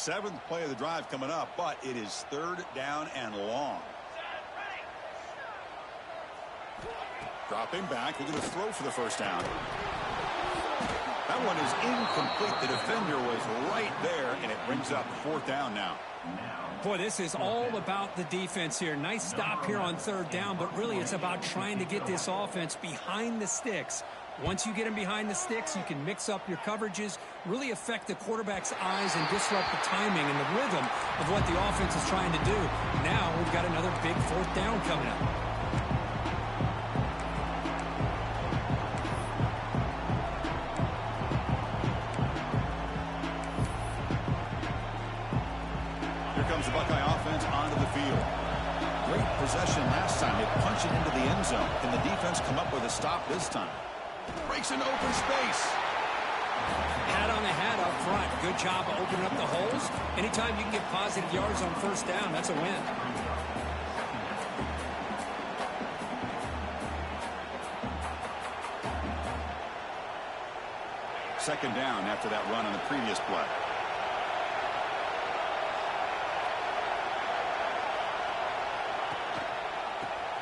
seventh play of the drive coming up, but it is third down and long. Dropping back, looking to throw for the first down. That one is incomplete. The defender was right there, and it brings up fourth down now. Boy, this is all about the defense here. Nice stop here on third down, but really it's about trying to get this offense behind the sticks. Once you get them behind the sticks, you can mix up your coverages, really affect the quarterback's eyes and disrupt the timing and the rhythm of what the offense is trying to do. Now we've got another big fourth down coming up. The Buckeye offense onto the field. Great possession last time. They punch it into the end zone. Can the defense come up with a stop this time? Breaks into open space. Hat on the hat up front. Good job of opening up the holes. Anytime you can get positive yards on first down, that's a win. Second down after that run on the previous play.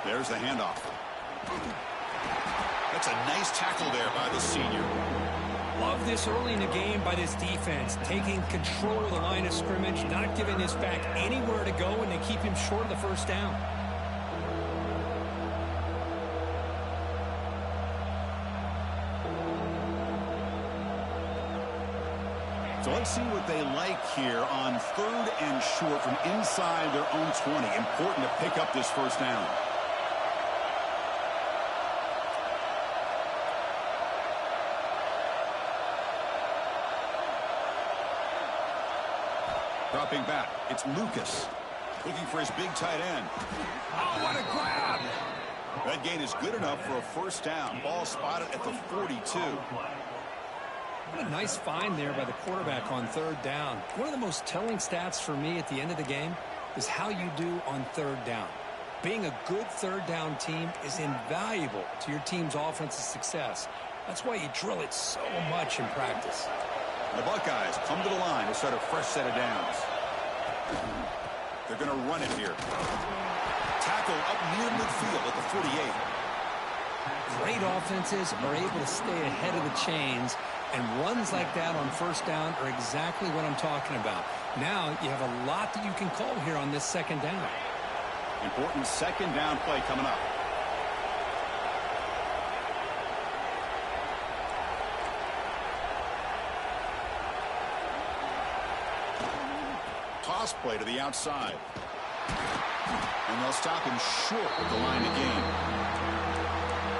There's the handoff. That's a nice tackle there by the senior. Love this early in the game by this defense. Taking control of the line of scrimmage, not giving this back anywhere to go, and they keep him short of the first down. So let's see what they like here on third and short from inside their own 20. Important to pick up this first down. Dropping back, it's Lucas looking for his big tight end. Oh, what a grab! That gain is good enough for a first down. Ball spotted at the 42. What a nice find there by the quarterback on third down. One of the most telling stats for me at the end of the game is how you do on third down. Being a good third down team is invaluable to your team's offensive success. That's why you drill it so much in practice. The Buckeyes come to the line to start a fresh set of downs. They're going to run it here. Tackle up near midfield at the 48. Great offenses are able to stay ahead of the chains, and runs like that on first down are exactly what I'm talking about. Now you have a lot that you can call here on this second down. Important second down play coming up. Toss play to the outside. And they'll stop him short of the line of game.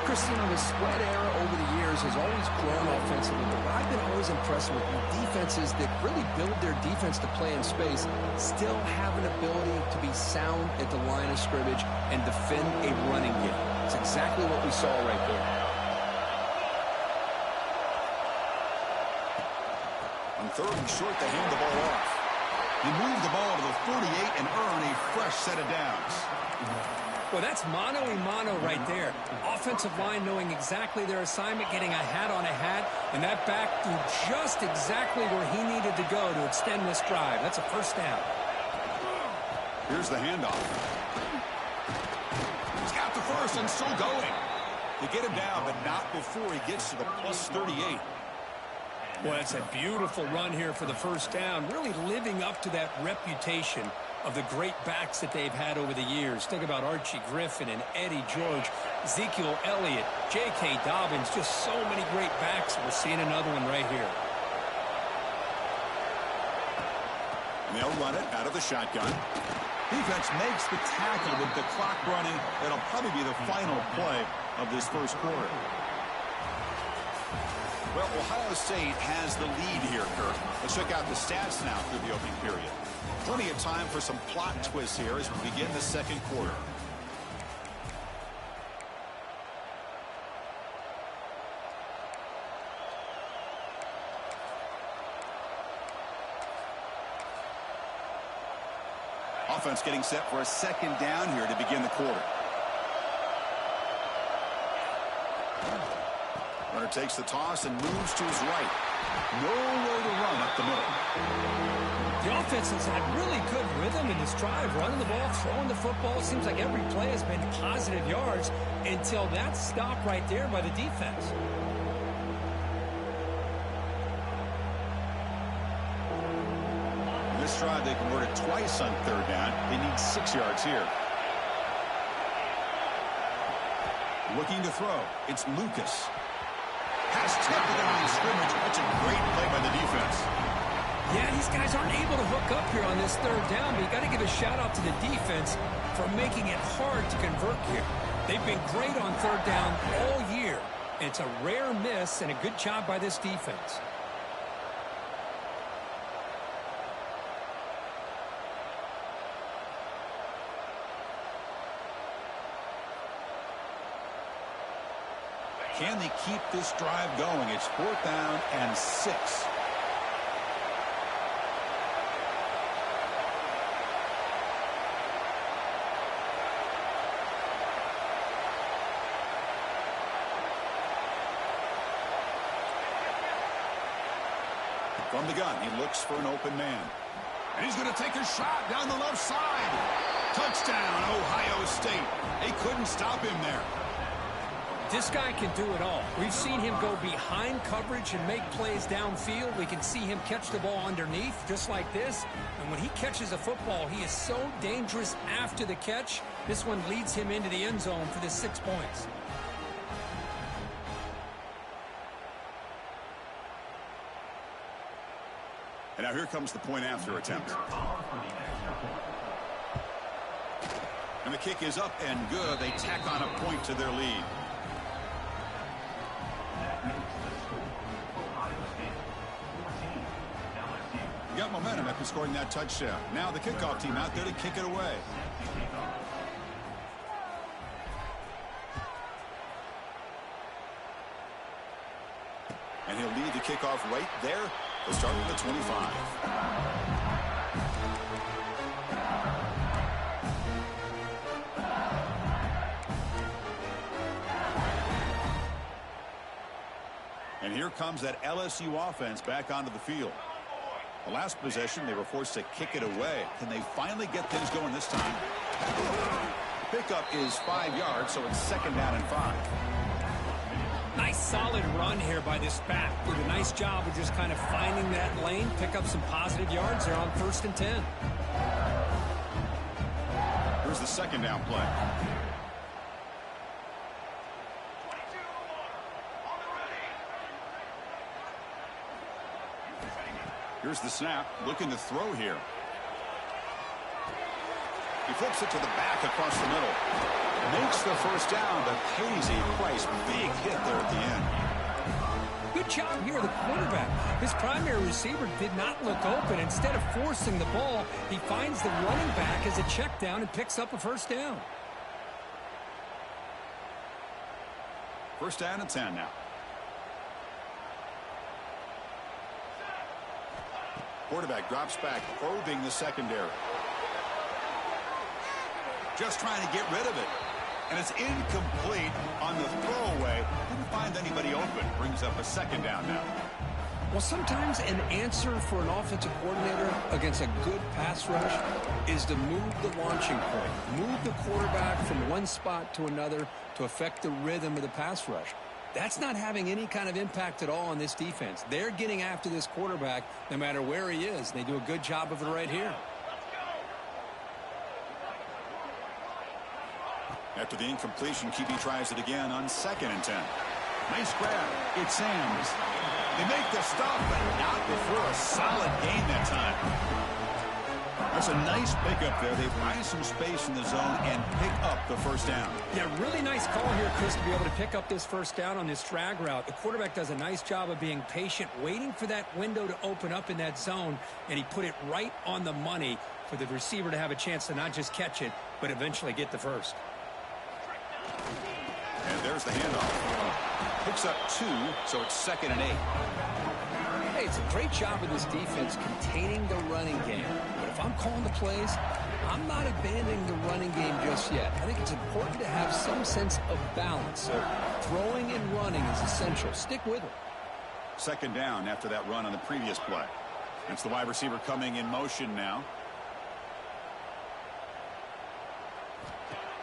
Christian, the spread era over the years has always grown offensively, but what I've been always impressed with defenses that really build their defense to play in space still have an ability to be sound at the line of scrimmage and defend a running game. It's exactly what we saw right there. On third and short, they hand the ball off. They move the ball to the 48 and earn a fresh set of downs. Well, that's mano-a-mano right there. Offensive line knowing exactly their assignment, getting a hat on a hat, and that back threw just exactly where he needed to go to extend this drive. That's a first down. Here's the handoff. He's got the first and still going. They get him down, but not before he gets to the plus 38. Well, that's a beautiful run here for the first down, really living up to that reputation of the great backs that they've had over the years. Think about Archie Griffin and Eddie George, Ezekiel Elliott, J.K. Dobbins, just so many great backs. We're seeing another one right here. And they'll run it out of the shotgun. Defense makes the tackle with the clock running. That'll probably be the final play of this first quarter. Well, Ohio State has the lead here, Kirk. Let's check out the stats now through the opening period. Plenty of time for some plot twists here as we begin the second quarter. Offense getting set for a second down here to begin the quarter. Runner takes the toss and moves to his right. Nowhere to run up the middle. The offense has had really good rhythm in this drive, running the ball, throwing the football. It seems like every play has been positive yards until that stop right there by the defense. In this drive, they converted twice on third down. They need 6 yards here. Looking to throw. It's Lucas. Has tipped it on the scrimmage. That's a great play by the defense. Yeah, these guys aren't able to hook up here on this third down, but you got to give a shout out to the defense for making it hard to convert here. They've been great on third down all year. It's a rare miss and a good job by this defense. Can they keep this drive going? It's 4th down and 6. From the gun, he looks for an open man. And he's going to take a shot down the left side. Touchdown, Ohio State. They couldn't stop him there. This guy can do it all. We've seen him go behind coverage and make plays downfield. We can see him catch the ball underneath, just like this. And when he catches a football, he is so dangerous after the catch. This one leads him into the end zone for the 6 points. And now here comes the point after attempt. And the kick is up and good. They tack on a point to their lead. Got momentum after scoring that touchdown. Now the kickoff team out there to kick it away. And he'll lead the kickoff right there. They'll start with the 25. And here comes that LSU offense back onto the field. The last possession, they were forced to kick it away. Can they finally get things going this time? The pickup is 5 yards, so it's 2nd down and 5. Nice solid run here by this back. Did a nice job of just kind of finding that lane, pick up some positive yards. They're on 1st and 10. Here's the 2nd down play. Here's the snap, looking to throw here. He flips it to the back across the middle. Makes the 1st down, but pays a price. Big hit there at the end. Good job here, the quarterback. His primary receiver did not look open. Instead of forcing the ball, he finds the running back as a check down and picks up a 1st down. 1st down and 10 now. Quarterback drops back, probing the secondary. Just trying to get rid of it. And it's incomplete on the throwaway. Didn't find anybody open. Brings up a 2nd down now. Well, sometimes an answer for an offensive coordinator against a good pass rush is to move the launching point. Move the quarterback from one spot to another to affect the rhythm of the pass rush. That's not having any kind of impact at all on this defense. They're getting after this quarterback no matter where he is. They do a good job of it right here. After the incompletion, QB tries it again on 2nd and 10. Nice grab. It's Sams. They make the stop, but not before a solid gain that time. That's a nice pickup there. They find some space in the zone and pick up the 1st down. Yeah, really nice call here, Chris, to be able to pick up this 1st down on this drag route. The quarterback does a nice job of being patient, waiting for that window to open up in that zone, and he put it right on the money for the receiver to have a chance to not just catch it, but eventually get the 1st. And there's the handoff. Picks up 2, so it's 2nd and 8. Hey, it's a great job of this defense containing the running game. But if I'm calling the plays, I'm not abandoning the running game just yet. I think it's important to have some sense of balance. So Throwing and running is essential. Stick with it. Second down after that run on the previous play. It's the wide receiver coming in motion now.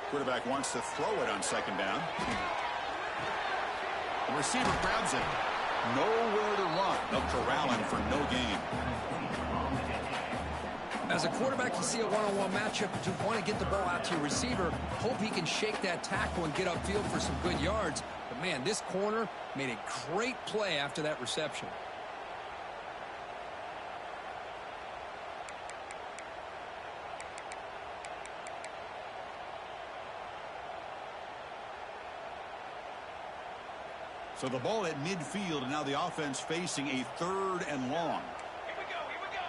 Quarterback wants to throw it on second down. The receiver grabs it. Nowhere to run. They'll corral him for no gain. As a quarterback, you see a one-on-one matchup, but you want to get the ball out to your receiver. Hope he can shake that tackle and get upfield for some good yards. But, man, this corner made a great play after that reception. So the ball at midfield, and now the offense facing a 3rd and long. Here we go, here we go.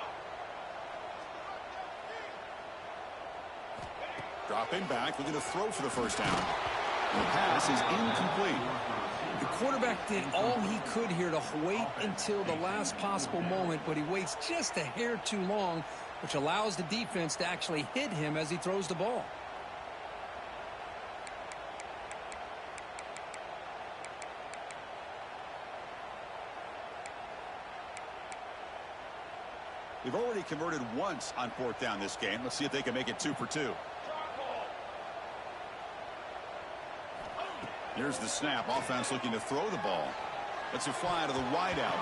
Dropping back, looking to throw for the first down. And the pass is incomplete. The quarterback did all he could here to wait until the last possible moment, but he waits just a hair too long, which allows the defense to actually hit him as he throws the ball. They've already converted once on 4th down this game. Let's see if they can make it 2 for 2. Here's the snap. Offense looking to throw the ball. Lets it fly to the wideout.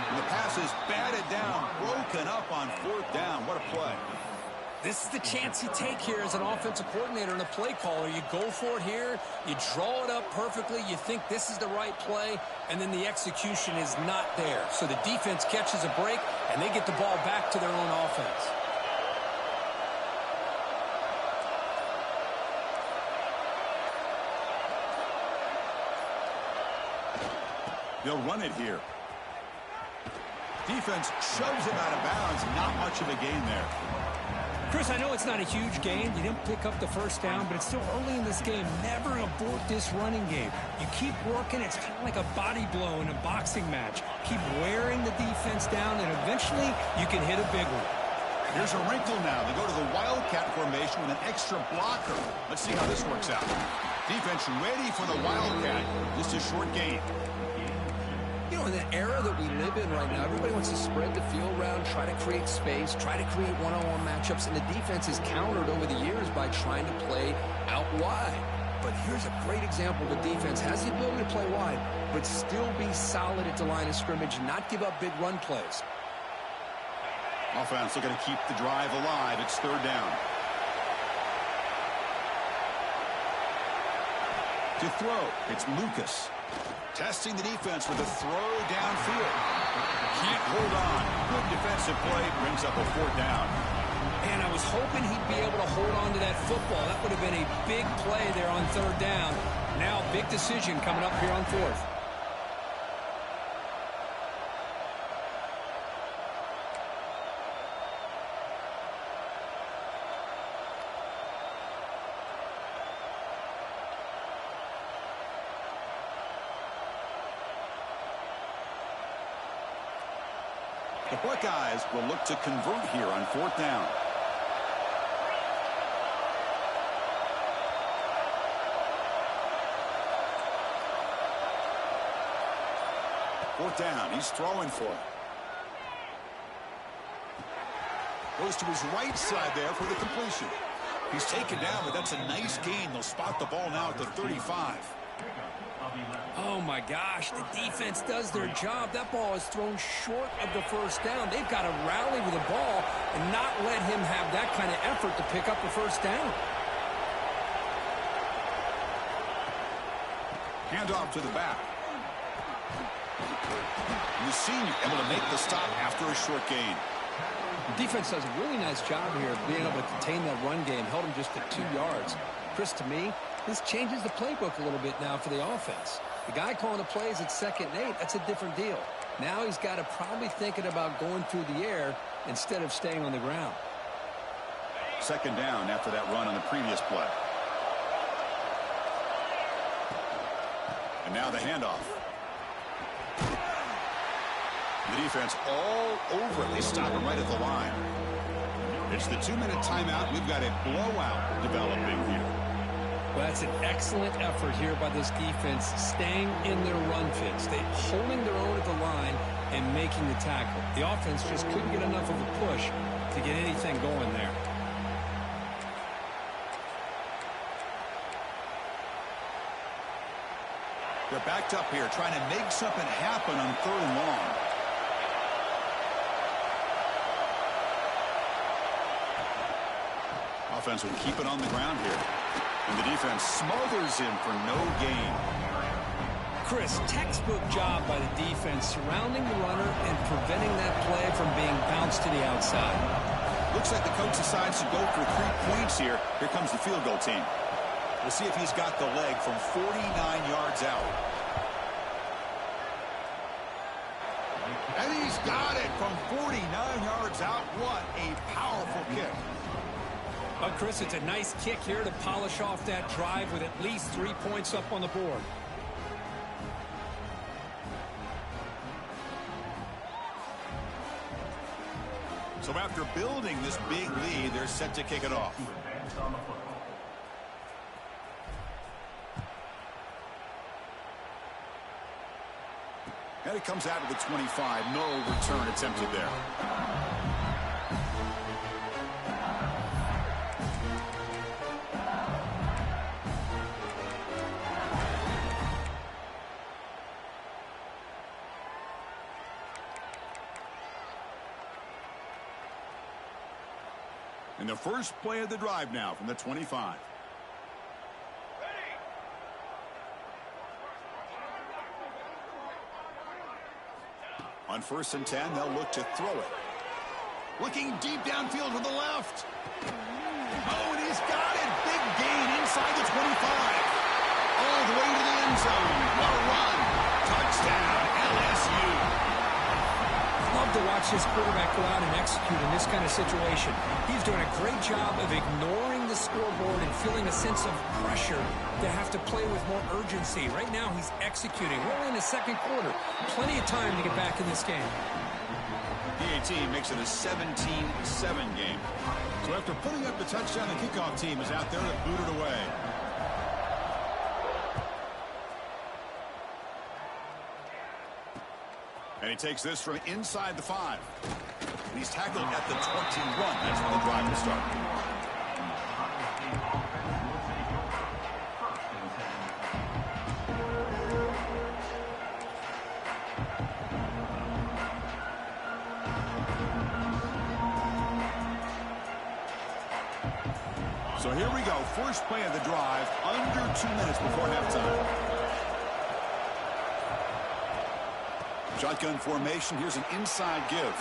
And the pass is batted down, broken up on 4th down. What a play. This is the chance you take here as an offensive coordinator and a play caller. You go for it here. You draw it up perfectly. You think this is the right play, and then the execution is not there. So the defense catches a break, and they get the ball back to their own offense. They'll run it here. Defense shoves him out of bounds. Not much of a gain there. Chris, I know it's not a huge gain. You didn't pick up the first down, but it's still early in this game. Never abort this running game. You keep working. It's kind of like a body blow in a boxing match. Keep wearing the defense down, and eventually you can hit a big one. Here's a wrinkle now. They go to the Wildcat formation with an extra blocker. Let's see how this works out. Defense ready for the Wildcat. Just a short gain. You know, in the era that we live in right now, everybody wants to spread the field around, try to create space, try to create one-on-one matchups, and the defense is countered over the years by trying to play out wide. But here's a great example. The defense has the ability to play wide, but still be solid at the line of scrimmage, not give up big run plays. Offense looking to keep the drive alive. It's 3rd down. To throw, it's Lucas. Testing the defense with a throw downfield. Can't hold on. Good defensive play. Brings up a 4th down. And I was hoping he'd be able to hold on to that football. That would have been a big play there on 3rd down. Now, big decision coming up here on 4th. The Buckeyes will look to convert here on 4th down. Fourth down. He's throwing for it. Goes to his right side there for the completion. He's taken down, but that's a nice gain. They'll spot the ball now at the 35. Oh, my gosh, the defense does their job. That ball is thrown short of the first down. They've got to rally with the ball and not let him have that kind of effort to pick up the first down. Handoff to the back. And the senior able to make the stop after a short gain. The defense does a really nice job here of being able to contain that run game, held him just at 2 yards. Chris, to me, this changes the playbook a little bit now for the offense. The guy calling the plays at 2nd and 8, that's a different deal. Now he's got to probably thinking about going through the air instead of staying on the ground. 2nd down after that run on the previous play. And now the handoff. The defense all over it. They stop him right at the line. It's the 2-minute timeout. We've got a blowout developing here. Well, that's an excellent effort here by this defense, staying in their run fits. They holding their own at the line and making the tackle. The offense just couldn't get enough of a push to get anything going there. They're backed up here, trying to make something happen on 3rd and long. Offense will keep it on the ground here. And the defense smothers him for no gain. Chris, textbook job by the defense surrounding the runner and preventing that play from being bounced to the outside. Looks like the coach decides to go for 3 points here. Here comes the field goal team. We'll see if he's got the leg from 49 yards out. And he's got it from 49 yards out. What a powerful kick. But, Chris, it's a nice kick here to polish off that drive with at least 3 points up on the board. So after building this big lead, they're set to kick it off. And it comes out of the 25. No return attempted there. And the first play of the drive now from the 25. On 1st and 10, they'll look to throw it. Looking deep downfield to the left. Oh, and he's got it. Big gain inside the 25. All the way to the end zone. What a run. Touchdown, LSU. Love to watch this quarterback go out and execute in this kind of situation. He's doing a great job of ignoring the scoreboard and feeling a sense of pressure to have to play with more urgency. Right now, he's executing. We're in the 2nd quarter. Plenty of time to get back in this game. PAT makes it a 17-7 game. So after putting up the touchdown, the kickoff team is out there to boot it away. And he takes this from inside the 5. And he's tackled at the 21. That's when the drive will start. So here we go. First play of the drive, under 2 minutes before halftime. Shotgun formation. Here's an inside give.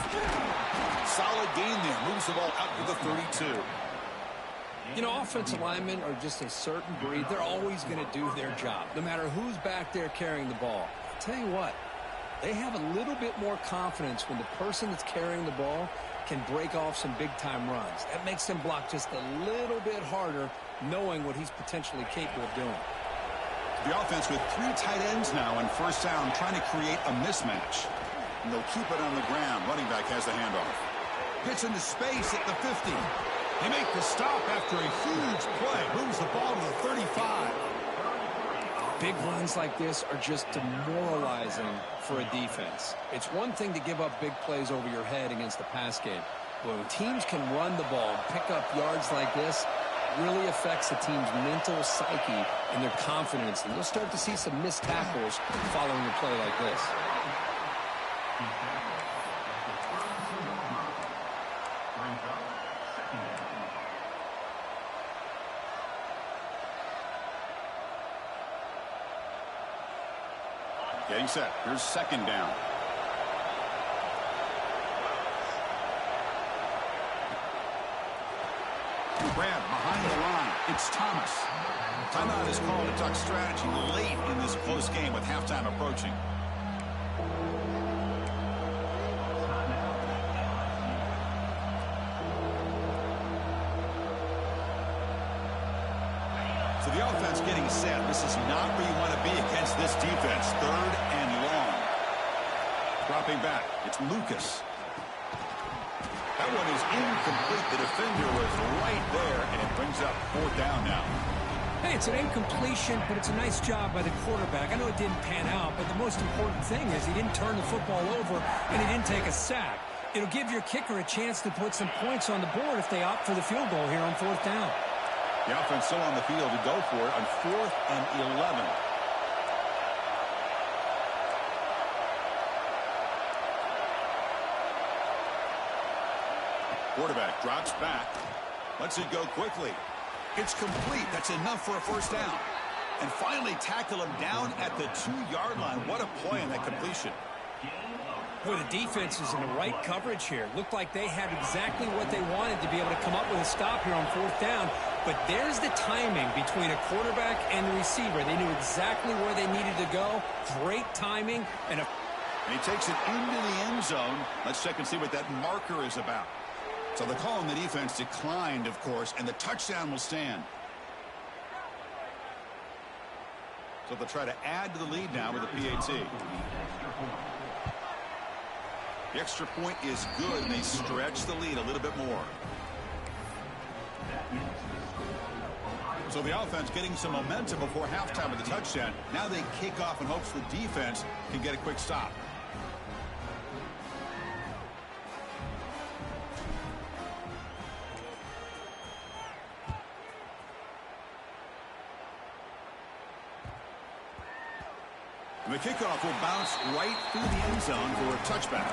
Solid gain there. Moves the ball out to the 32. You know, offensive linemen are just a certain breed. They're always going to do their job, no matter who's back there carrying the ball. I'll tell you what, they have a little bit more confidence when the person that's carrying the ball can break off some big-time runs. That makes them block just a little bit harder, knowing what he's potentially capable of doing. The offense with 3 tight ends now on 1st down, trying to create a mismatch. And they'll keep it on the ground. Running back has the handoff. Hits into space at the 50. They make the stop after a huge play. Moves the ball to the 35. Big runs like this are just demoralizing for a defense. It's one thing to give up big plays over your head against the pass game. But when teams can run the ball, pick up yards like this, really affects the team's mental psyche and their confidence. And you'll start to see some missed tackles following a play like this. Getting set. Here's 2nd down. Grab behind the line. It's Thomas. Timeout is called to talk strategy late in this close game with halftime approaching. So the offense getting set. This is not where you want to be against this defense. 3rd and long. Dropping back. It's Lucas. That one is incomplete. The defender was right there, and it brings up 4th down now. Hey, it's an incompletion, but it's a nice job by the quarterback. I know it didn't pan out, but the most important thing is he didn't turn the football over and he didn't take a sack. It'll give your kicker a chance to put some points on the board if they opt for the field goal here on 4th down. The offense still on the field to go for it on 4th and 11. Quarterback drops back. Lets it go quickly. It's complete. That's enough for a first down. And finally tackle him down at the 2-yard line. What a play on that completion. Boy, the defense is in the right coverage here. Looked like they had exactly what they wanted to be able to come up with a stop here on 4th down. But there's the timing between a quarterback and the receiver. They knew exactly where they needed to go. Great timing. And he takes it into the end zone. Let's check and see what that marker is about. So the call on the defense declined, of course, and the touchdown will stand. So they'll try to add to the lead now with a PAT. The extra point is good, and they stretch the lead a little bit more. So the offense getting some momentum before halftime with the touchdown. Now they kick off in hopes the defense can get a quick stop. And the kickoff will bounce right through the end zone for a touchback.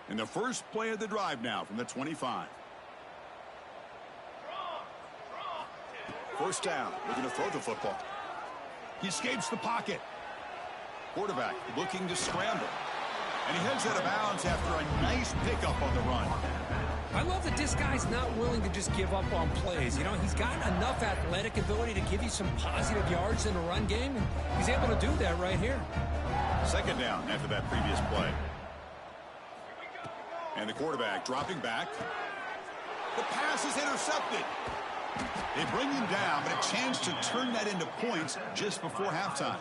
In the first play of the drive now from the 25. First down. We're going to throw the football. He escapes the pocket. Quarterback looking to scramble. And he heads out of bounds after a nice pickup on the run. I love that this guy's not willing to just give up on plays. You know, he's got enough athletic ability to give you some positive yards in the run game, and he's able to do that right here. Second down after that previous play. And the quarterback dropping back. The pass is intercepted. They bring him down, but a chance to turn that into points just before halftime.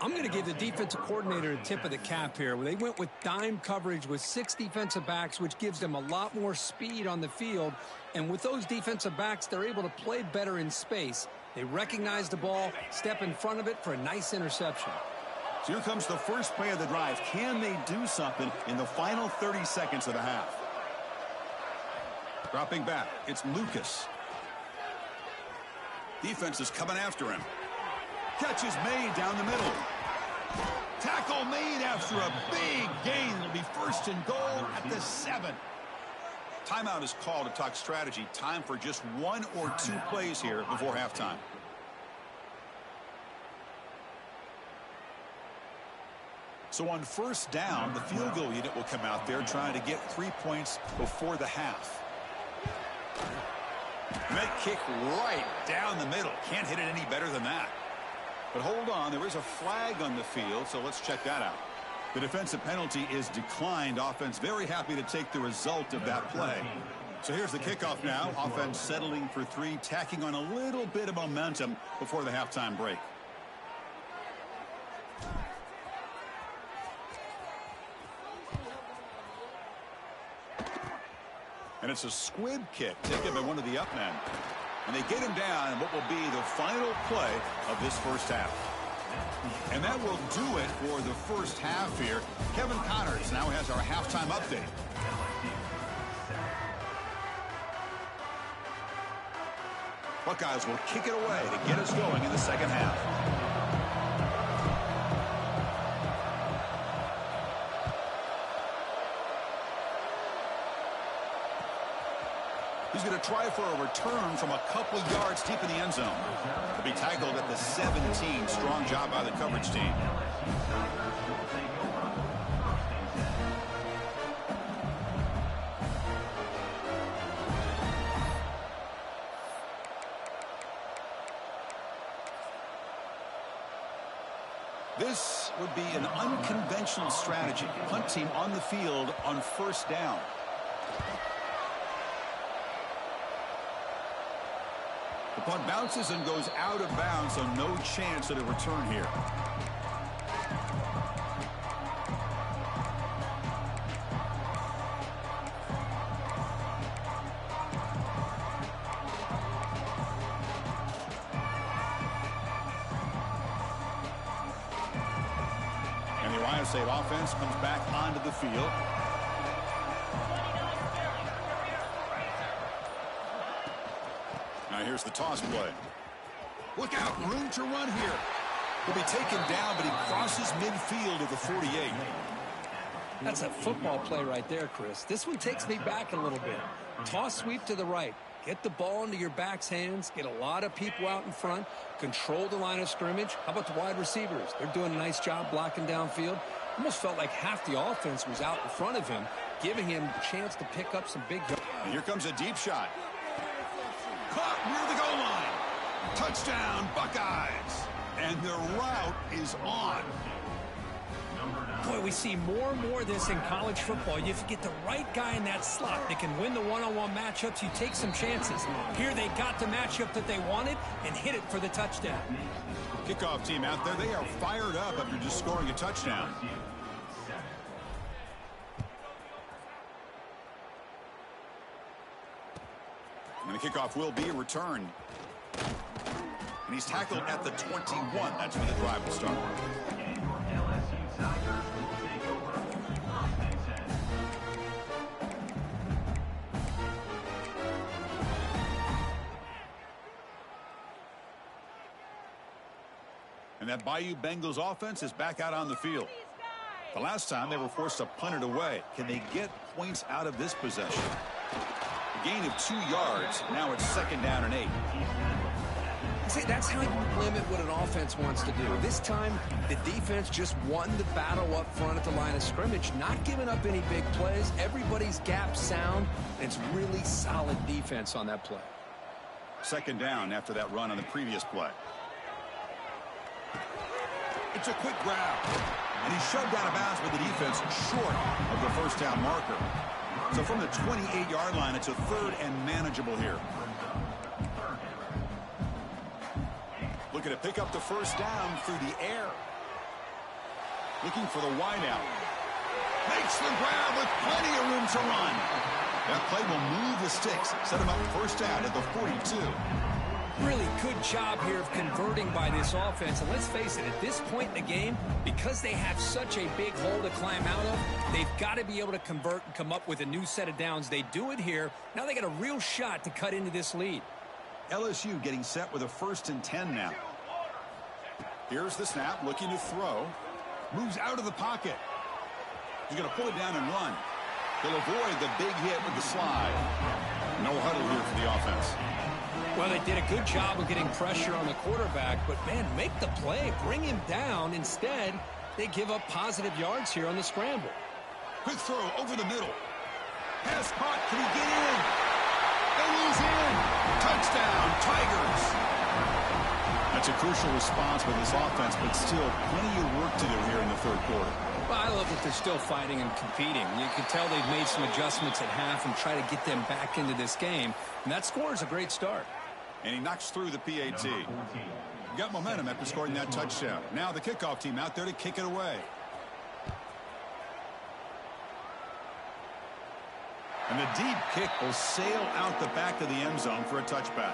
I'm going to give the defensive coordinator a tip of the cap here. They went with dime coverage with 6 defensive backs, which gives them a lot more speed on the field. And with those defensive backs, they're able to play better in space. They recognize the ball, step in front of it for a nice interception. So here comes the first play of the drive. Can they do something in the final 30 seconds of the half? Dropping back, it's Lucas. Defense is coming after him. Catch is made down the middle. Tackle made after a big gain. It'll be first and goal at the 7. Timeout is called to talk strategy. Time for just 1 or 2 plays here before halftime. So on first down, the field goal unit will come out there trying to get 3 points before the half. That kick right down the middle. Can't hit it any better than that. But hold on, there is a flag on the field, so let's check that out. The defensive penalty is declined. Offense very happy to take the result of that play. So here's the kickoff now. Offense settling for 3, tacking on a little bit of momentum before the halftime break. And it's a squib kick taken by one of the up men. And they get him down in what will be the final play of this first half. And that will do it for the first half here. Kevin Connors now has our halftime update. Buckeyes will kick it away to get us going in the second half. He's going to try for a return from a couple yards deep in the end zone. He'll be tackled at the 17. Strong job by the coverage team. This would be an unconventional strategy. Punt team on the field on first down. The punt bounces and goes out of bounds, so no chance at a return here. And the Ohio State offense comes back onto the field. Now here's the toss play. Look out, room to run here. He'll be taken down, but he crosses midfield of the 48. That's a football play right there, Chris. This one takes me back a little bit. Toss sweep to the right. Get the ball into your back's hands. Get a lot of people out in front. Control the line of scrimmage. How about the wide receivers? They're doing a nice job blocking downfield. Almost felt like half the offense was out in front of him, giving him a chance to pick up some big yards. And here comes a deep shot. Caught near the goal line. Touchdown, Buckeyes. And the route is on. Boy, we see more and more of this in college football. You get the right guy in that slot that can win the one-on-one matchups. You take some chances. Here they got the matchup that they wanted and hit it for the touchdown. Kickoff team out there, they are fired up after just scoring a touchdown. And the kickoff will be a return. And he's tackled at the 21. That's where the drive will start. And that Bayou Bengals offense is back out on the field. The last time they were forced to punt it away. Can they get points out of this possession? A gain of 2 yards. Now it's 2nd down and 8. See, that's how you limit what an offense wants to do. This time, the defense just won the battle up front at the line of scrimmage, not giving up any big plays. Everybody's gap sound, and it's really solid defense on that play. 2nd down after that run on the previous play. It's a quick grab. And he's shoved out of bounds with the defense short of the first down marker. So from the 28-yard line, it's a 3rd and manageable here. Looking to pick up the first down through the air. Looking for the wideout. Makes the grab with plenty of room to run. That play will move the sticks. Set him up first down at the 42. Really good job here of converting by this offense. And let's face it, at this point in the game, because they have such a big hole to climb out of, they've got to be able to convert and come up with a new set of downs. They do it here. Now they got a real shot to cut into this lead. LSU getting set with a 1st and 10 now. Here's the snap, looking to throw. Moves out of the pocket. He's going to pull it down and run. He'll avoid the big hit with the slide. No huddle here for the offense. Well, they did a good job of getting pressure on the quarterback, but, man, make the play. Bring him down. Instead, they give up positive yards here on the scramble. Quick throw over the middle. Pass caught. Can he get in? And he's in. Touchdown, Tigers. That's a crucial response by this offense, but still plenty of work to do here in the 3rd quarter. Well, I love that they're still fighting and competing. You can tell they've made some adjustments at half and try to get them back into this game. And that score is a great start. And he knocks through the PAT. Got momentum after scoring that touchdown. Now the kickoff team out there to kick it away. And the deep kick will sail out the back of the end zone for a touchback.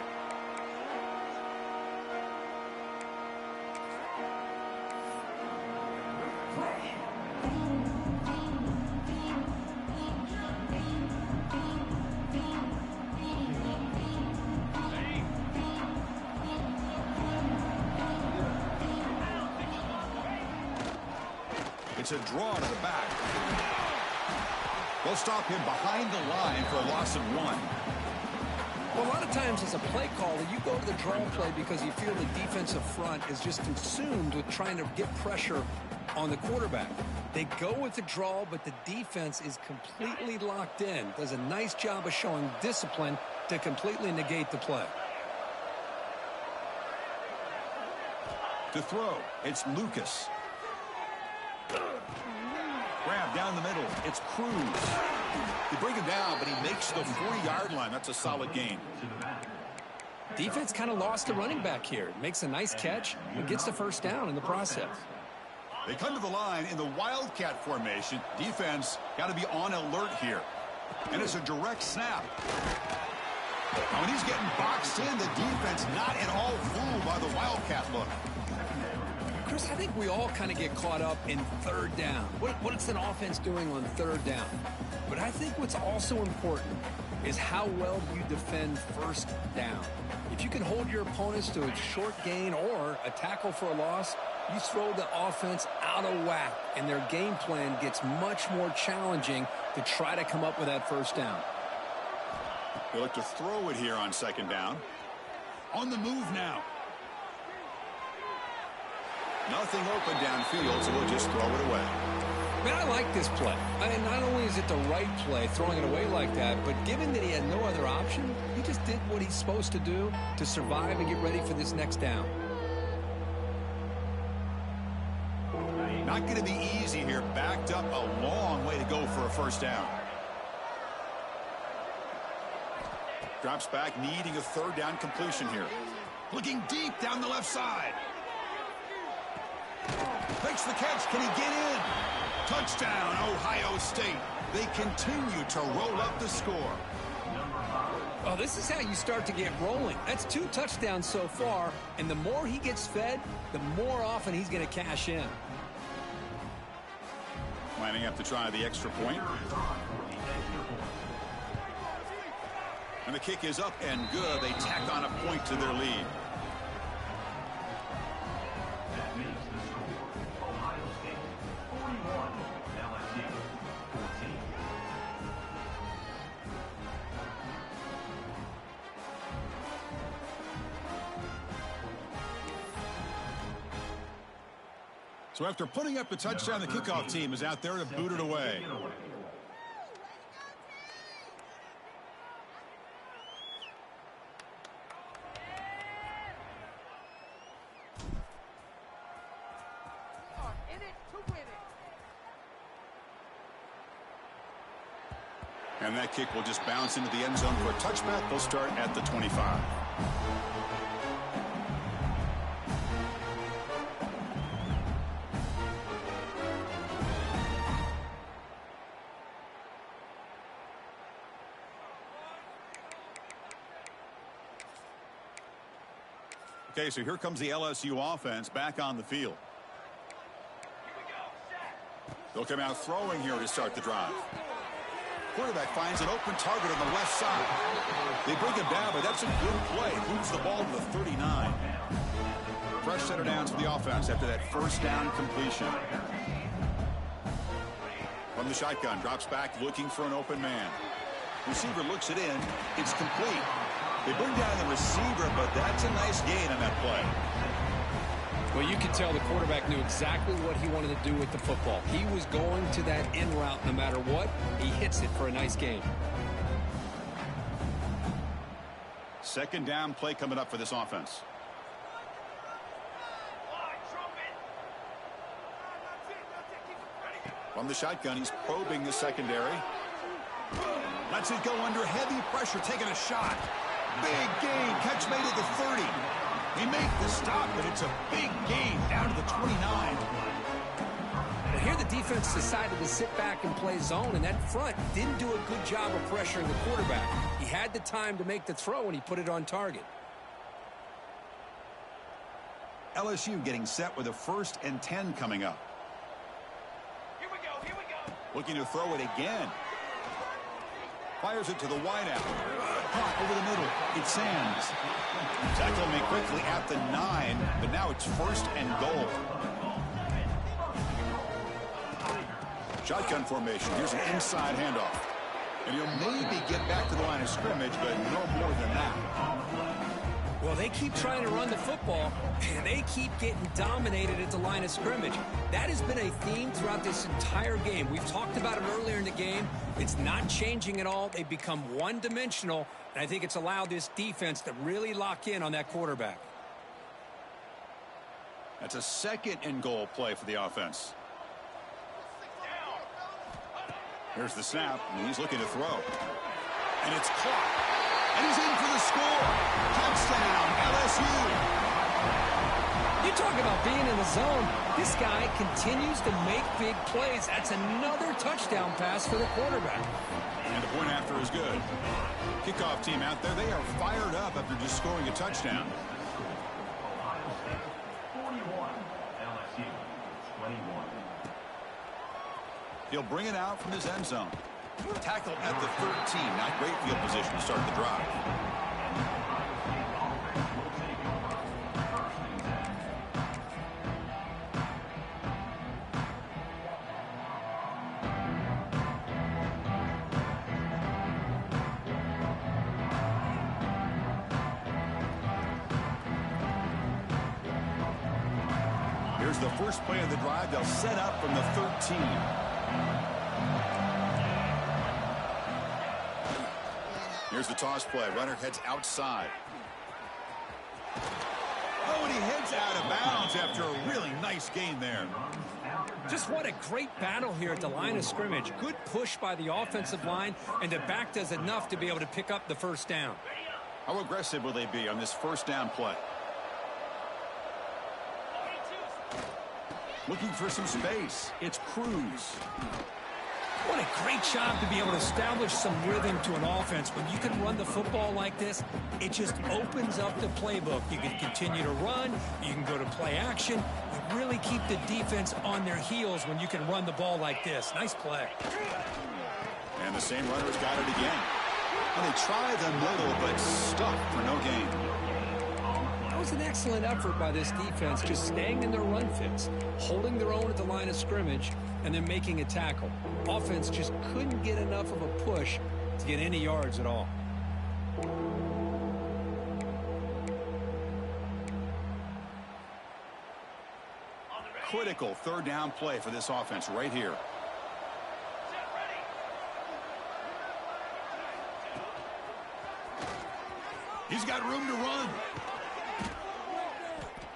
It's a draw to the back. They'll stop him behind the line for a loss of 1. Well, a lot of times as a play caller, you go to the draw play because you feel the defensive front is just consumed with trying to get pressure on the quarterback. They go with the draw, but the defense is completely locked in. Does a nice job of showing discipline to completely negate the play. To throw, it's Lucas. Grab down the middle. It's Cruz. They bring him down, but he makes the 40-yard line. That's a solid gain. Defense kind of lost the running back here. Makes a nice catch and gets the first down in the process. They come to the line in the Wildcat formation. Defense got to be on alert here. And it's a direct snap. When he's getting boxed in, the defense not at all fooled by the Wildcat look. Chris, I think we all kind of get caught up in third down. What's an offense doing on third down? But I think what's also important is how well you defend first down. If you can hold your opponents to a short gain or a tackle for a loss, you throw the offense out of whack, and their game plan gets much more challenging to try to come up with that first down. They look to throw it here on second down. On the move now. Nothing open downfield, so we'll just throw it away. Man, I like this play. Not only is it the right play, throwing it away like that, but given that he had no other option, he just did what he's supposed to do to survive and get ready for this next down. Not going to be easy here. Backed up a long way to go for a first down. Drops back, needing a third down completion here. Looking deep down the left side. Makes the catch. Can he get in? Touchdown, Ohio State. They continue to roll up the score. Oh, this is how you start to get rolling. That's 2 touchdowns so far, and the more he gets fed, the more often he's going to cash in. Lining up to try the extra point. And the kick is up and good. They tack on a point to their lead. That makes the score Ohio State 41, LSU 14. So after putting up the touchdown, the kickoff team is out there to boot it away. And that kick will just bounce into the end zone for a touchback. They'll start at the 25. Okay, so here comes the LSU offense back on the field. They'll come out throwing here to start the drive. Quarterback finds an open target on the left side. They bring him down, but that's a good play. Moves the ball to the 39. Fresh set of downs for the offense after that first down completion. From the shotgun, drops back looking for an open man. Receiver looks it in. It's complete. They bring down the receiver, but that's a nice gain on that play. Well, you can tell the quarterback knew exactly what he wanted to do with the football. He was going to that in route no matter what. He hits it for a nice gain. Second down play coming up for this offense. From the shotgun, he's probing the secondary. Lets it go under heavy pressure, taking a shot. Big gain, catch made at the 30. They make the stop, but it's a big gain down to the 29. Well, here the defense decided to sit back and play zone, and that front didn't do a good job of pressuring the quarterback. He had the time to make the throw, and he put it on target. LSU getting set with a 1st and 10 coming up. Here we go. Looking to throw it again. Fires it to the wideout. Caught over the middle. It's Sands. Tackle me quickly at the 9, but now it's 1st and goal. Shotgun formation. Here's an inside handoff. And he'll maybe get back to the line of scrimmage, but no more than that. Well, they keep trying to run the football, and they keep getting dominated at the line of scrimmage. That has been a theme throughout this entire game. We've talked about it earlier in the game. It's not changing at all. They've become one-dimensional, and I think it's allowed this defense to really lock in on that quarterback. That's a 2nd and goal play for the offense. Here's the snap, and he's looking to throw. And it's caught. And he's in for the score. Touchdown, LSU. You talk about being in the zone. This guy continues to make big plays. That's another touchdown pass for the quarterback. And the point after is good. Kickoff team out there, they are fired up after just scoring a touchdown. Ohio State 41, LSU 21. He'll bring it out from his end zone. Tackle at the 13. Not great field position to start the drive. Here's the first play of the drive. They'll set up from the 13. Here's the toss play. Runner heads outside. Oh, and he heads out of bounds after a really nice gain there. Just what a great battle here at the line of scrimmage. Good push by the offensive line, and the back does enough to be able to pick up the first down. How aggressive will they be on this first down play? Looking for some space. It's Cruz. What a great job to be able to establish some rhythm to an offense. When you can run the football like this, it just opens up the playbook. You can continue to run. You can go to play action. You really keep the defense on their heels when you can run the ball like this. Nice play. And the same runner's got it again. And they try the middle, but stuck for no gain. That was an excellent effort by this defense, just staying in their run fits, holding their own at the line of scrimmage, and then making a tackle. Offense just couldn't get enough of a push to get any yards at all. Critical third down play for this offense right here. He's got room to run.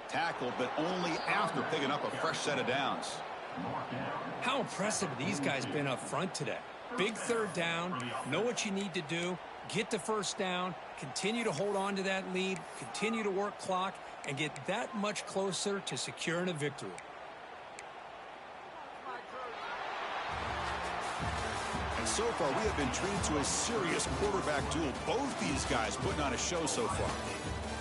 Tackle, but only after picking up a fresh set of downs. How impressive these guys been up front today. Big third down, know what you need to do, get the first down, continue to hold on to that lead, continue to work clock, and get that much closer to securing a victory. And so far, we have been treated to a serious quarterback duel. Both these guys putting on a show so far.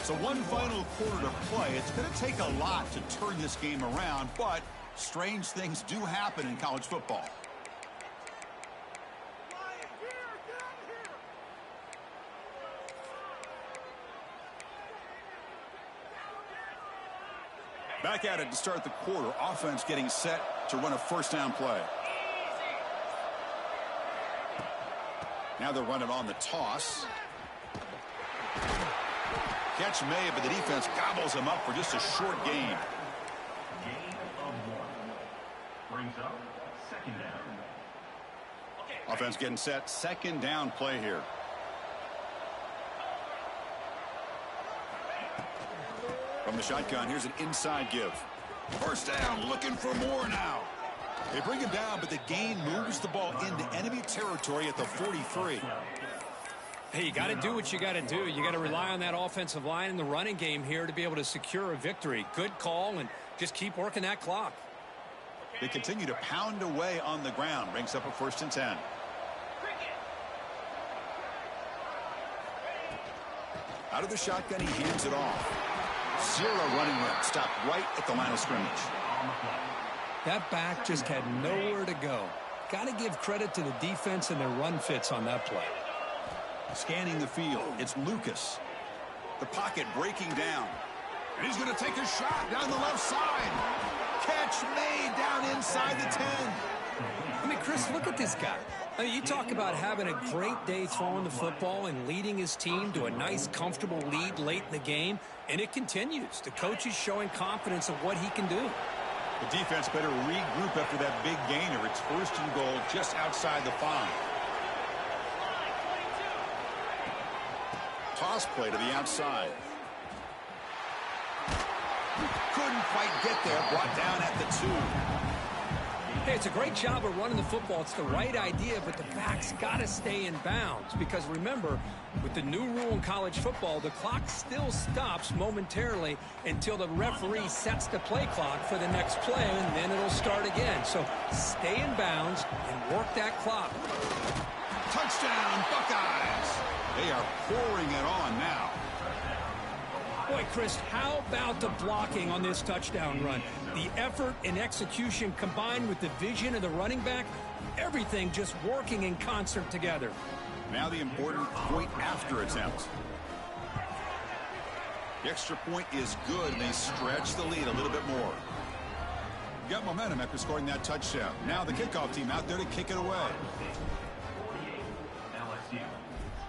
So one final quarter to play. It's going to take a lot to turn this game around, but strange things do happen in college football. Back at it to start the quarter. Offense getting set to run a first down play. Now they're running on the toss. Catch made, but the defense gobbles him up for just a short gain. Gain of 1. Brings up second down. Offense getting set. Second down play here. From the shotgun, here's an inside give. First down, looking for more now. They bring him down, but the gain moves the ball into enemy territory at the 43. Hey, you got to do what you got to do. You got to rely on that offensive line in the running game here to be able to secure a victory. Good call, and just keep working that clock. They continue to pound away on the ground. Brings up a 1st and 10. Out of the shotgun, he hands it off. Zero running room. Stopped right at the line of scrimmage. That back just had nowhere to go. Got to give credit to the defense and their run fits on that play. Scanning the field, it's Lucas. The pocket breaking down. And he's going to take a shot down the left side. Catch made down inside the 10. I mean, Chris, look at this guy. I mean, you talk about having a great day throwing the football and leading his team to a nice, comfortable lead late in the game, and it continues. The coach is showing confidence of what he can do. The defense better regroup after that big gainer. It's 1st and goal just outside the 5. Toss play to the outside. Couldn't quite get there. Brought down at the 2. Hey, it's a great job of running the football. It's the right idea, but the back's got to stay in bounds. Because remember, with the new rule in college football, the clock still stops momentarily until the referee sets the play clock for the next play, and then it'll start again. So stay in bounds and work that clock. Touchdown, Buckeyes. They are pouring it on now. Boy, Chris, how about the blocking on this touchdown run? The effort and execution combined with the vision of the running back, everything just working in concert together. Now the important point after attempt. The extra point is good, and they stretch the lead a little bit more. You got momentum after scoring that touchdown. Now the kickoff team out there to kick it away. 48, LSU,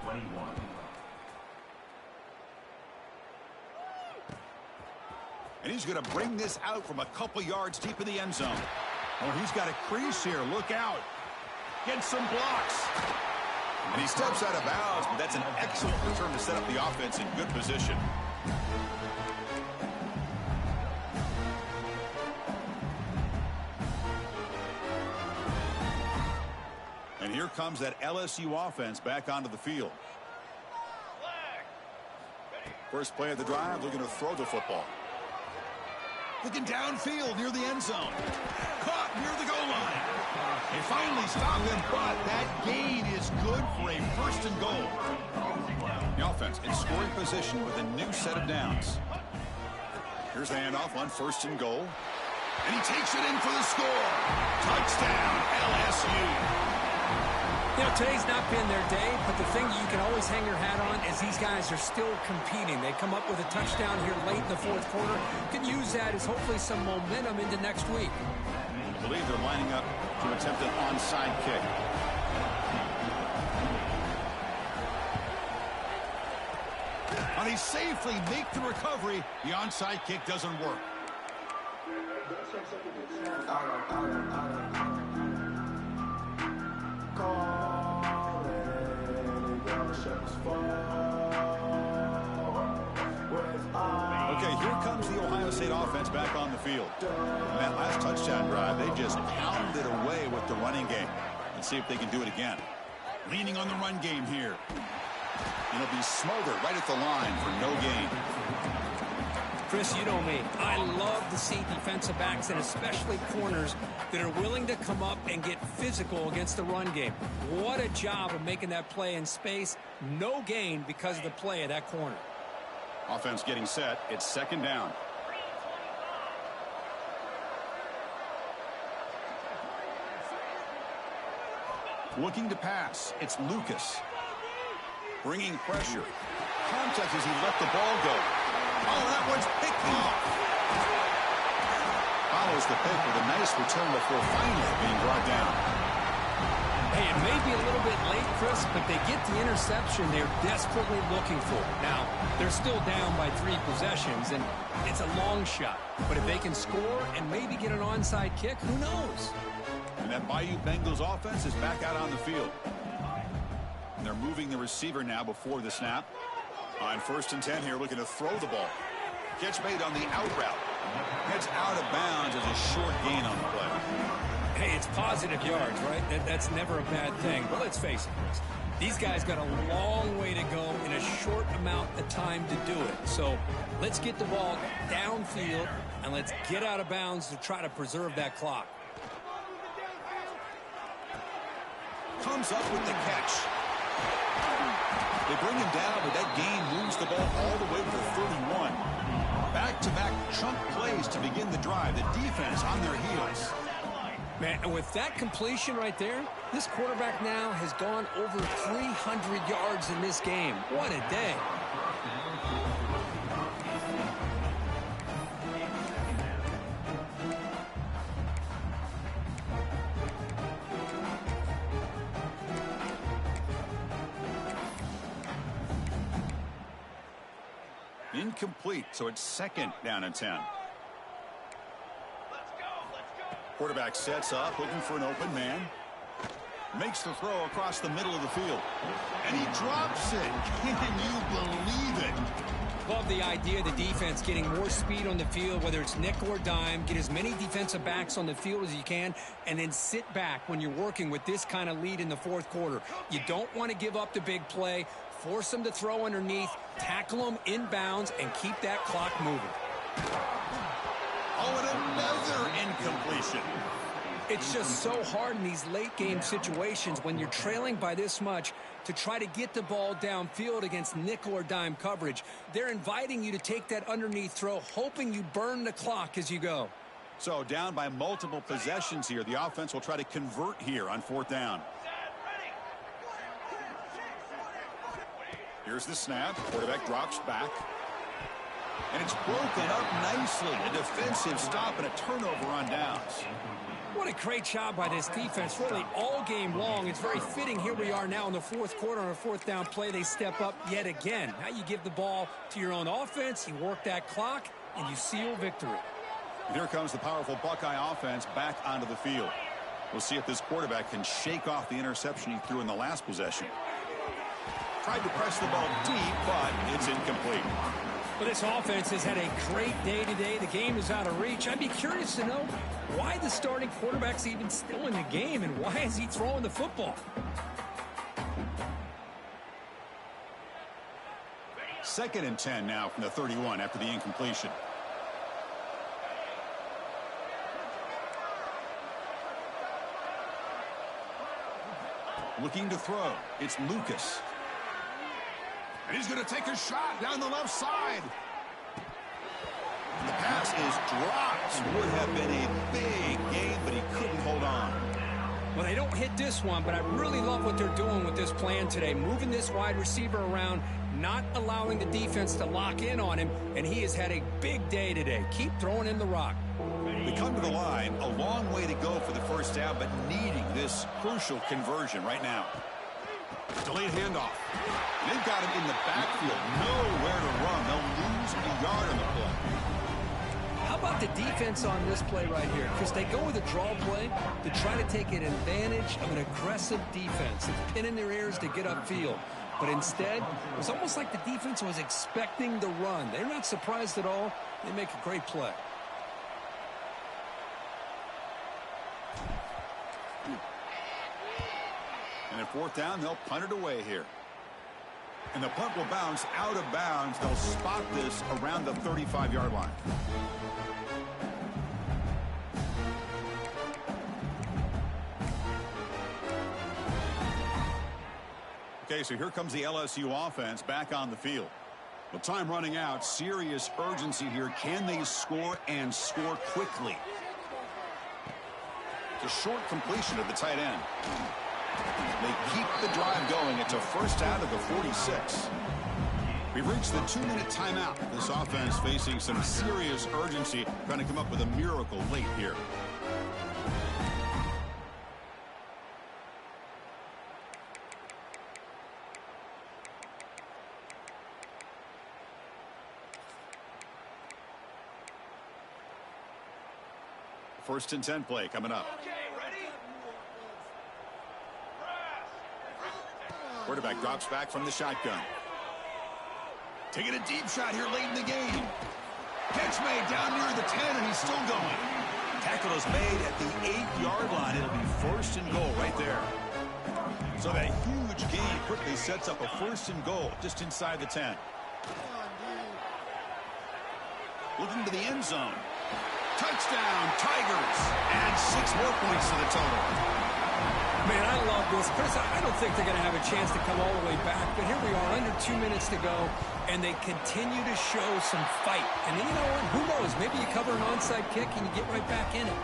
21. And he's going to bring this out from a couple yards deep in the end zone. Oh, he's got a crease here. Look out. Get some blocks. And he steps out of bounds, but that's an excellent return to set up the offense in good position. And here comes that LSU offense back onto the field. First play of the drive, looking to throw the football. Looking downfield near the end zone. Caught near the goal line. They finally stop him, but that gain is good for a first and goal. The offense in scoring position with a new set of downs. Here's the handoff on first and goal. And he takes it in for the score. Touchdown, LSU. You know, today's not been their day, but the thing you can always hang your hat on is these guys are still competing. They come up with a touchdown here late in the fourth quarter. Can use that as hopefully some momentum into next week. I believe they're lining up to attempt an onside kick. And they safely make the recovery. The onside kick doesn't work. Okay, here comes the Ohio State offense back on the field. In that last touchdown drive, they just pounded away with the running game. Let's see if they can do it again. Leaning on the run game here. And it'll be smothered right at the line for no gain. Chris, you know me. I love to see defensive backs and especially corners that are willing to come up and get physical against the run game. What a job of making that play in space. No gain because of the play of that corner. Offense getting set. It's second down. Looking to pass. It's Lucas. Bringing pressure. Contact as he let the ball go. Oh, that one's picked off. Follows the pick with a nice return before finally being brought down. Hey, it may be a little bit late, Chris, but they get the interception they're desperately looking for. Now, they're still down by 3 possessions, and it's a long shot. But if they can score and maybe get an onside kick, who knows? And that Bayou Bengals offense is back out on the field. And they're moving the receiver now before the snap. On first and 10 here, looking to throw the ball. Catch made on the out route. Heads out of bounds as a short gain on the play. Hey, it's positive yards, right? That's never a bad thing. But let's face it, Chris. These guys got a long way to go in a short amount of time to do it. So let's get the ball downfield, and let's get out of bounds to try to preserve that clock. Comes up with the catch. They bring him down, but that gain moves the ball all the way to the 31. Back-to-back chunk plays to begin the drive. The defense on their heels. Man, and with that completion right there, this quarterback now has gone over 300 yards in this game. What a day. Incomplete, so it's second down and 10. Quarterback sets up, looking for an open man. Makes the throw across the middle of the field. And he drops it. Can you believe it? Love the idea of the defense getting more speed on the field, whether it's nickel or dime. Get as many defensive backs on the field as you can, and then sit back when you're working with this kind of lead in the fourth quarter. You don't want to give up the big play. Force them to throw underneath, tackle them inbounds, and keep that clock moving. Oh, and another incompletion. It's just so hard in these late-game situations when you're trailing by this much to try to get the ball downfield against nickel or dime coverage. They're inviting you to take that underneath throw, hoping you burn the clock as you go. So down by multiple possessions here. The offense will try to convert here on fourth down. Here's the snap. Quarterback drops back. And it's broken up nicely. A defensive stop and a turnover on downs. What a great job by this defense, really all game long. It's very fitting. Here we are now in the fourth quarter on a fourth down play. They step up yet again. Now you give the ball to your own offense, you work that clock, and you seal victory. And here comes the powerful Buckeye offense back onto the field. We'll see if this quarterback can shake off the interception he threw in the last possession. Tried to press the ball deep, but it's incomplete. But this offense has had a great day today. The game is out of reach. I'd be curious to know why the starting quarterback's even still in the game and why is he throwing the football? Second and 10 now from the 31 after the incompletion. Looking to throw. It's Lucas. And he's going to take a shot down the left side. The pass is dropped. Would have been a big gain, but he couldn't hold on. Well, they don't hit this one, but I really love what they're doing with this plan today. Moving this wide receiver around, not allowing the defense to lock in on him, and he has had a big day today. Keep throwing in the rock. They come to the line, a long way to go for the first down, but needing this crucial conversion right now. Delayed handoff. They've got him in the backfield. Nowhere to run. They'll lose a yard on the play. How about the defense on this play right here? Because they go with a draw play to try to take an advantage of an aggressive defense. It's pin in their ears to get upfield. But instead, it was almost like the defense was expecting the run. They're not surprised at all. They make a great play. And at fourth down, they'll punt it away here. And the punt will bounce out of bounds. They'll spot this around the 35-yard line. Okay, so here comes the LSU offense back on the field. With time running out, serious urgency here. Can they score and score quickly? It's a short completion of the tight end. They keep the drive going. It's a first out of the 46. We've reached the 2-minute timeout. This offense facing some serious urgency, trying to come up with a miracle late here. First and 10 play coming up. Quarterback drops back from the shotgun. Taking a deep shot here late in the game. Catch made down near the 10, and he's still going. Tackle is made at the 8-yard line. It'll be first and goal right there. So that huge gain quickly sets up a first and goal just inside the 10. Looking to the end zone. Touchdown, Tigers. Add 6 more points to the total. Man, I love this. Chris, I don't think they're going to have a chance to come all the way back, but here we are, under 2 minutes to go, and they continue to show some fight. And you know what? Who knows? Maybe you cover an onside kick and you get right back in it.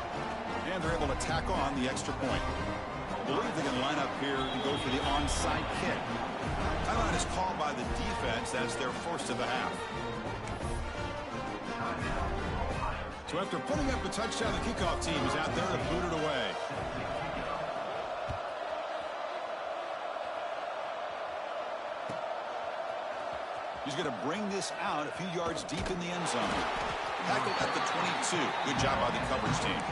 And they're able to tack on the extra point. I believe they're going to line up here and go for the onside kick. Timeout is called by the defense. That's their first of the half. So after putting up a touchdown, the kickoff team is out there to boot it away. He's going to bring this out a few yards deep in the end zone. Tackled at the 22. Good job by the coverage team.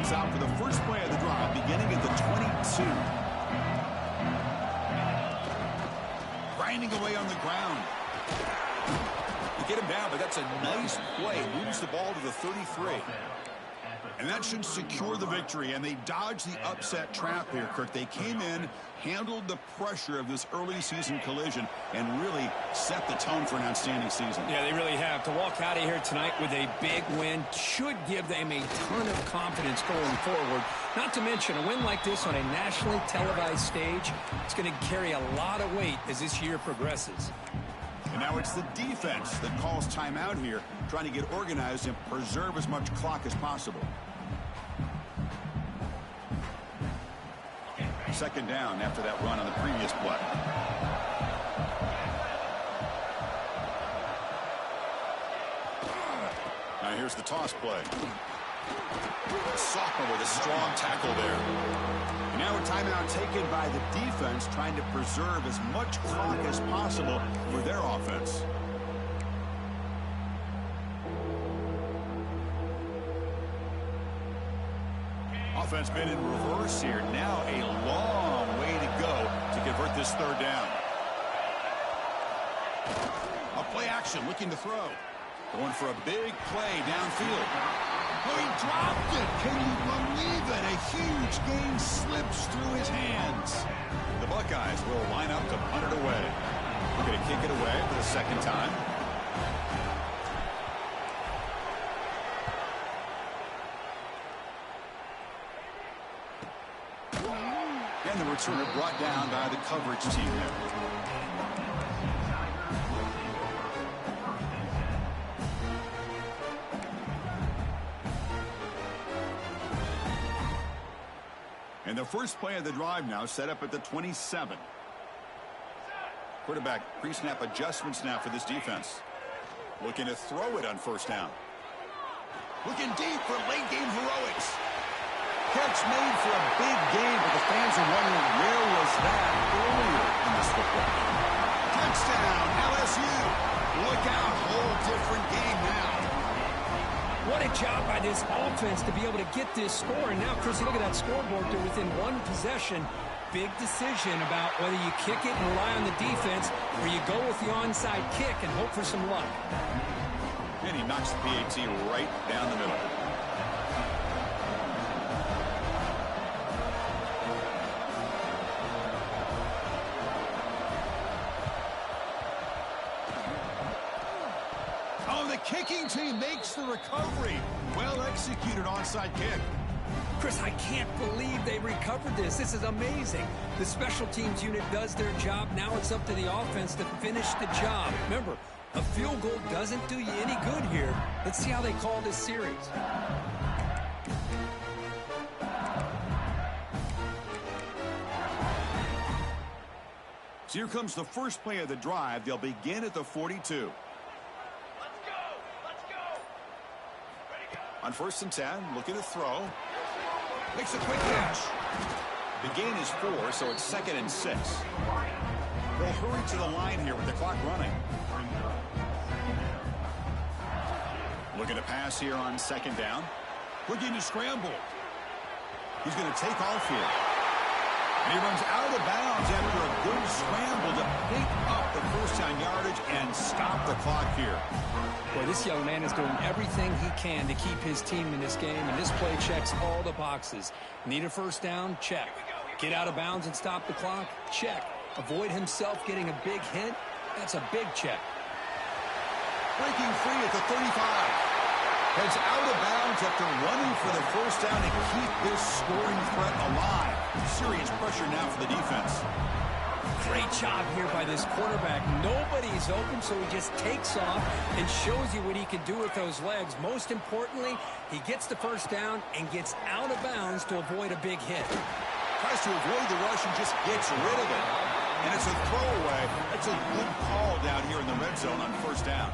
runs out for the first play of the drive, beginning at the 22. Grinding away on the ground. You get him down, but that's a nice play. Moves the ball to the 33. And that should secure the victory, and they dodged the upset trap here, Kirk. They came in, handled the pressure of this early season collision, and really set the tone for an outstanding season. Yeah, they really have. To walk out of here tonight with a big win should give them a ton of confidence going forward. Not to mention, a win like this on a nationally televised stage, it's going to carry a lot of weight as this year progresses. And now it's the defense that calls timeout here, trying to get organized and preserve as much clock as possible. Second down after that run on the previous play. Now here's the toss play. Sophomore with a strong tackle there. And now a timeout taken by the defense, trying to preserve as much clock as possible for their offense. Offense been in reverse here. Now a long way to go to convert this third down. A play action, looking to throw. Going for a big play downfield. Oh, he dropped it. Can you believe it? A huge gain slips through his hands. The Buckeyes will line up to punt it away. We're going to kick it away for the second time. And the returner brought down by the coverage team there. And the first play of the drive now set up at the 27. Quarterback pre-snap adjustments now for this defense. Looking to throw it on first down. Looking deep for late game heroics. Catch made for a big game, but the fans are wondering where was that earlier in this football. Touchdown, LSU. Look out, whole different game now. What a job by this offense to be able to get this score. And now, Chris, look at that scoreboard. They're within one possession. Big decision about whether you kick it and rely on the defense or you go with the onside kick and hope for some luck. And he knocks the PAT right down the middle. Kicking team makes the recovery. Well executed onside kick. Chris, I can't believe they recovered this. This is amazing. The special teams unit does their job. Now it's up to the offense to finish the job. Remember, a field goal doesn't do you any good here. Let's see how they call this series. So here comes the first play of the drive. They'll begin at the 42. On 1st and 10, looking to throw. Makes a quick catch. The gain is 4, so it's 2nd and 6. They'll hurry to the line here with the clock running. Looking to pass here on 2nd down. Looking to scramble. He's going to take off here. And he runs out of bounds after a good scramble to pick up the first down yardage and stop the clock here. Boy, this young man is doing everything he can to keep his team in this game, and this play checks all the boxes. Need a first down? Check. Get out of bounds and stop the clock? Check. Avoid himself getting a big hit? That's a big check. Breaking free at the 35. Heads out of bounds after running for the first down to keep this scoring threat alive. Serious pressure now for the defense. Great job here by this quarterback. Nobody's open, so he just takes off and shows you what he can do with those legs. Most importantly, he gets the first down and gets out of bounds to avoid a big hit. Tries to avoid the rush and just gets rid of it. And it's a throwaway. That's a good call down here in the red zone on first down.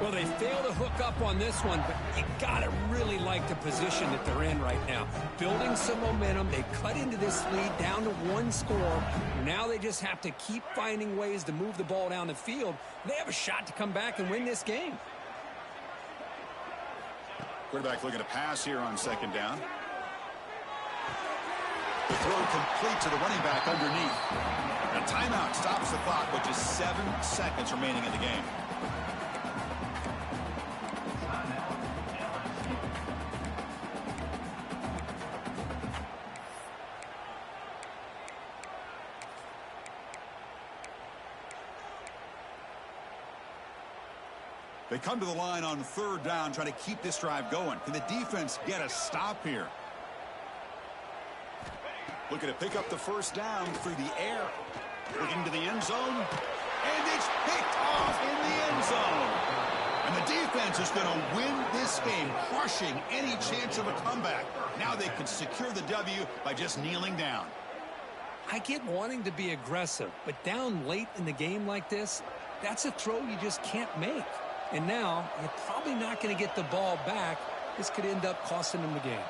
Well, they fail to hook up on this one, but you got to really like the position that they're in right now. Building some momentum. They cut into this lead down to 1 score. Now they just have to keep finding ways to move the ball down the field. They have a shot to come back and win this game. Quarterback looking to pass here on 2nd down. The throw complete to the running back underneath. A timeout stops the clock with just 7 seconds remaining in the game. They come to the line on 3rd down, trying to keep this drive going. Can the defense get a stop here? Looking to pick up the 1st down through the air. Looking to the end zone. And it's picked off in the end zone. And the defense is going to win this game, crushing any chance of a comeback. Now they can secure the W by just kneeling down. I get wanting to be aggressive, but down late in the game like this, that's a throw you just can't make. And now, you're probably not going to get the ball back. This could end up costing them the game.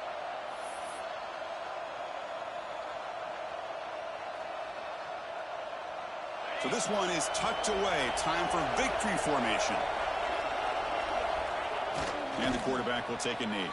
So this one is tucked away. Time for victory formation. And the quarterback will take a knee.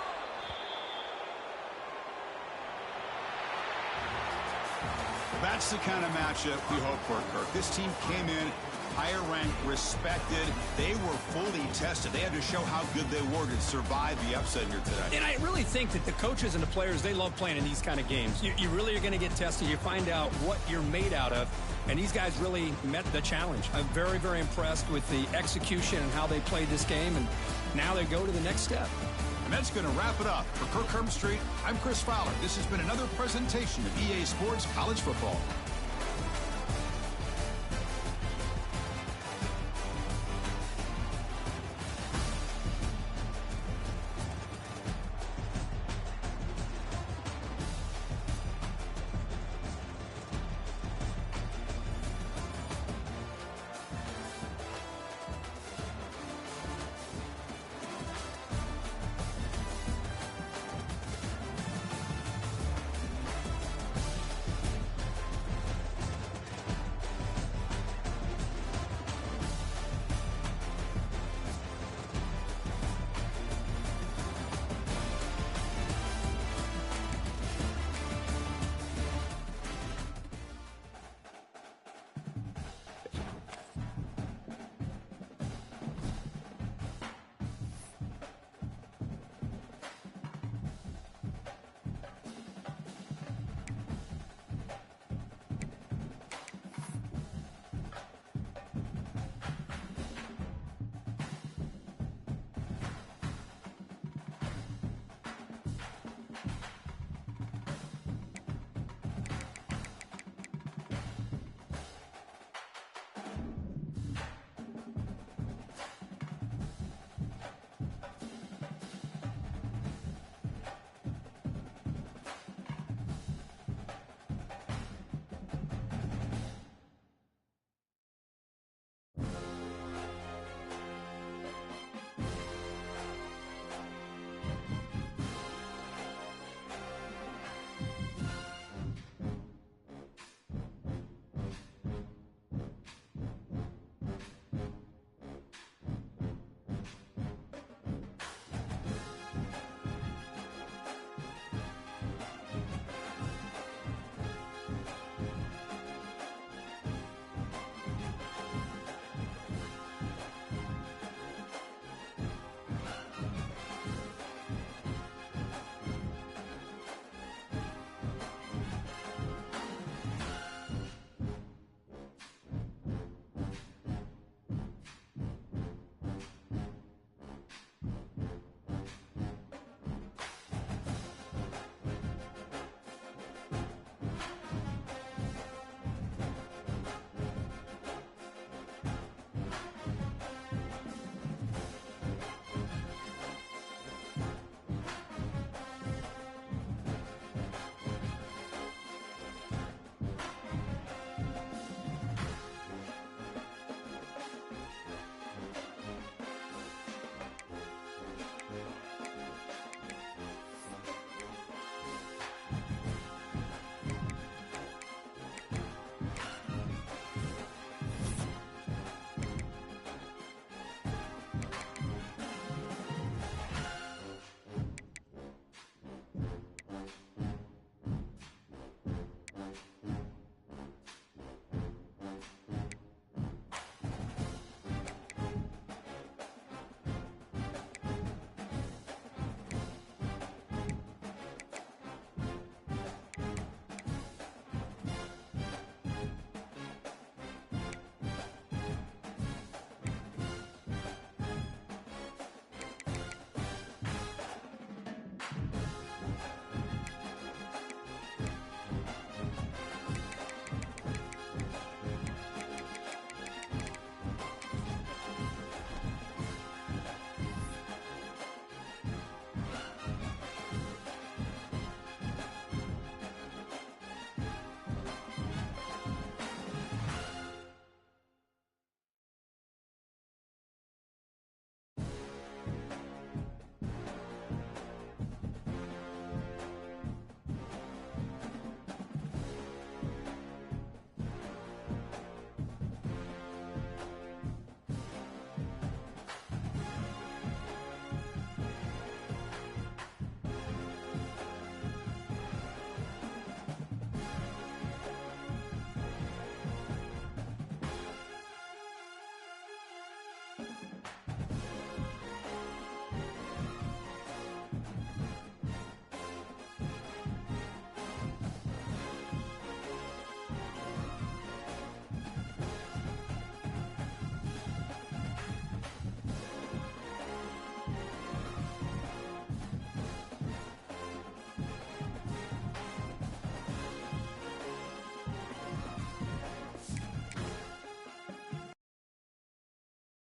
That's the kind of matchup we hope for, Kirk. This team came in higher ranked, respected. They were fully tested. They had to show how good they were to survive the upset here today. And I really think that the coaches and the players, they love playing in these kind of games. You really are going to get tested. You find out what you're made out of. And these guys really met the challenge. I'm very, very impressed with the execution and how they played this game. And now they go to the next step. And that's going to wrap it up. For Kirk Herbstreit, I'm Chris Fowler. This has been another presentation of EA Sports College Football.